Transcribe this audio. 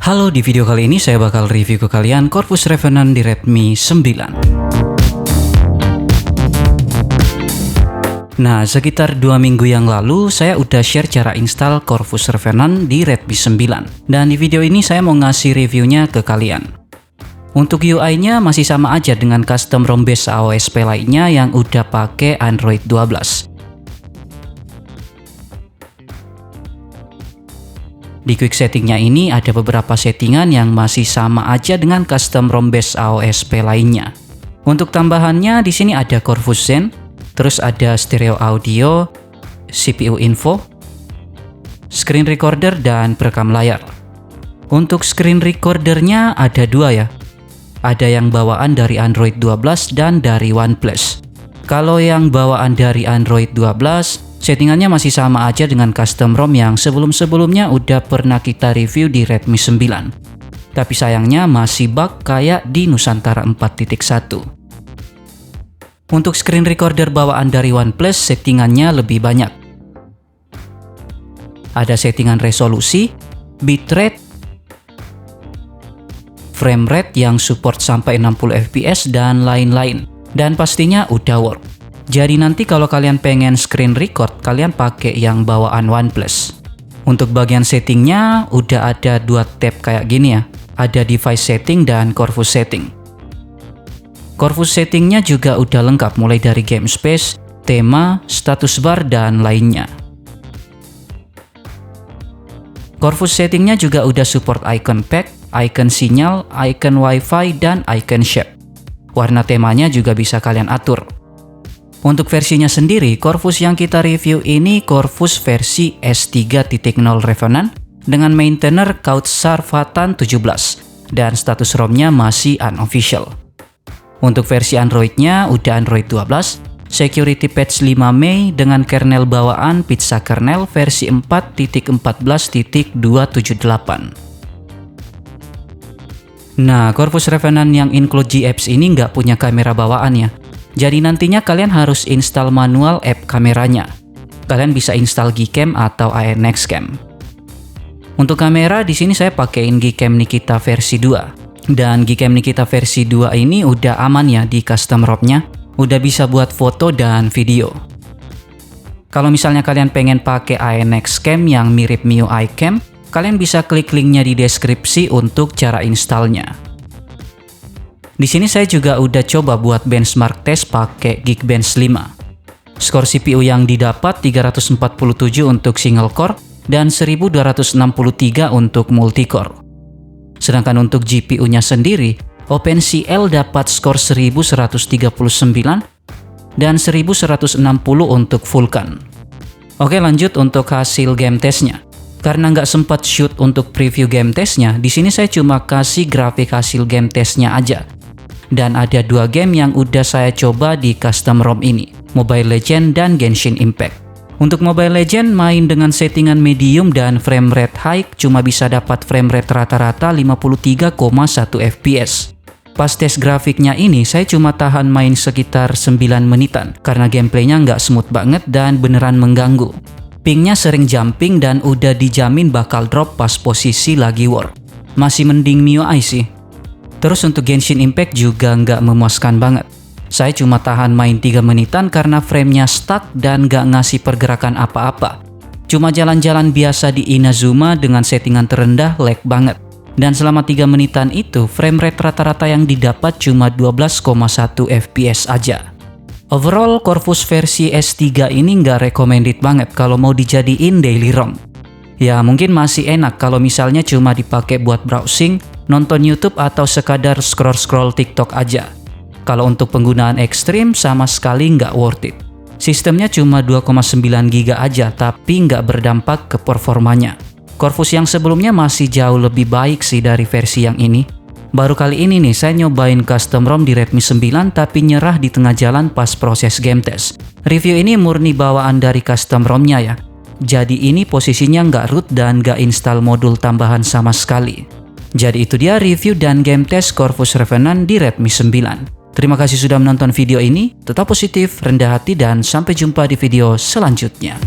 Halo, di video kali ini saya bakal review ke kalian Corvus Revenant di Redmi 9. Nah, sekitar 2 minggu yang lalu saya udah share cara install Corvus Revenant di Redmi 9. Dan di video ini saya mau ngasih reviewnya ke kalian. Untuk UI-nya masih sama aja dengan custom ROM base AOSP lainnya yang udah pakai Android 12. Di quick settingnya ini ada beberapa settingan yang masih sama aja dengan custom ROM base AOSP lainnya. Untuk tambahannya di sini ada Corvus Zen, terus ada stereo audio, CPU info, screen recorder, dan perekam layar. Untuk screen recordernya ada dua ya. Ada yang bawaan dari Android 12 dan dari OnePlus. Kalau yang bawaan dari Android 12, settingannya masih sama aja dengan custom ROM yang sebelum-sebelumnya udah pernah kita review di Redmi 9. Tapi sayangnya masih bug kayak di Nusantara 4.1. Untuk screen recorder bawaan dari OnePlus, settingannya lebih banyak. Ada settingan resolusi, bitrate, frame rate yang support sampai 60 fps, dan lain-lain. Dan pastinya udah work. Jadi nanti kalau kalian pengen screen record, kalian pakai yang bawaan OnePlus. Untuk bagian settingnya udah ada 2 tab kayak gini ya. Ada device setting dan Corvus setting. Corvus settingnya juga udah lengkap mulai dari game space, tema, status bar, dan lainnya. Corvus settingnya juga udah support icon pack, icon sinyal, icon wifi, dan icon shape. Warna temanya juga bisa kalian atur. Untuk versinya sendiri, Corvus yang kita review ini Corvus versi S3.0 Revenant dengan maintainer Kautsar Vatan 17 dan status ROM-nya masih unofficial. Untuk versi Android-nya udah Android 12, Security Patch 5 Mei dengan kernel bawaan Pizza kernel versi 4.14.278. Nah, Corvus Revenant yang include GApps ini nggak punya kamera bawaan ya. Jadi nantinya kalian harus install manual app kameranya. Kalian bisa install Gcam atau ANXCam. Untuk kamera di sini saya pakein Gcam Nikita versi 2. Dan Gcam Nikita versi 2 ini udah aman ya di custom ROM-nya. Udah bisa buat foto dan video. Kalau misalnya kalian pengen pakai ANXCam yang mirip MIUI Cam, kalian bisa klik linknya di deskripsi untuk cara installnya. Di sini saya juga udah coba buat benchmark test pakai Geekbench 5. Skor CPU yang didapat 347 untuk single core dan 1263 untuk multicore. Sedangkan untuk GPU-nya sendiri, OpenCL dapat skor 1139 dan 1160 untuk Vulkan. Oke, lanjut untuk hasil game testnya. Karena nggak sempat shoot untuk preview game testnya, di sini saya cuma kasih grafik hasil game testnya aja. Dan ada 2 game yang udah saya coba di custom ROM ini, Mobile Legends dan Genshin Impact. Untuk Mobile Legends main dengan settingan medium dan frame rate high cuma bisa dapat frame rate rata-rata 53,1 fps. Pas tes grafiknya ini saya cuma tahan main sekitar 9 menitan karena gameplaynya nggak smooth banget dan beneran mengganggu. Pingnya sering jumping dan udah dijamin bakal drop pas posisi lagi war. Masih mending MIUI sih. Terus untuk Genshin Impact juga nggak memuaskan banget. Saya cuma tahan main 3 menitan karena framenya stuck dan nggak ngasih pergerakan apa-apa. Cuma jalan-jalan biasa di Inazuma dengan settingan terendah lag banget. Dan selama 3 menitan itu frame rate rata-rata yang didapat cuma 12,1 fps aja. Overall Corvus versi S3 ini nggak recommended banget kalau mau dijadiin daily ROM. Ya mungkin masih enak kalau misalnya cuma dipakai buat browsing, nonton YouTube atau sekadar scroll-scroll TikTok aja. Kalau untuk penggunaan ekstrim sama sekali nggak worth it. Sistemnya cuma 2,9 GB aja tapi nggak berdampak ke performanya. Corvus yang sebelumnya masih jauh lebih baik sih dari versi yang ini. Baru kali ini nih saya nyobain custom ROM di Redmi 9 tapi nyerah di tengah jalan pas proses game test. Review ini murni bawaan dari custom ROM-nya ya. Jadi ini posisinya nggak root dan nggak install modul tambahan sama sekali. Jadi itu dia review dan game test Corvus Revenant di Redmi 9. Terima kasih sudah menonton video ini, tetap positif, rendah hati, dan sampai jumpa di video selanjutnya.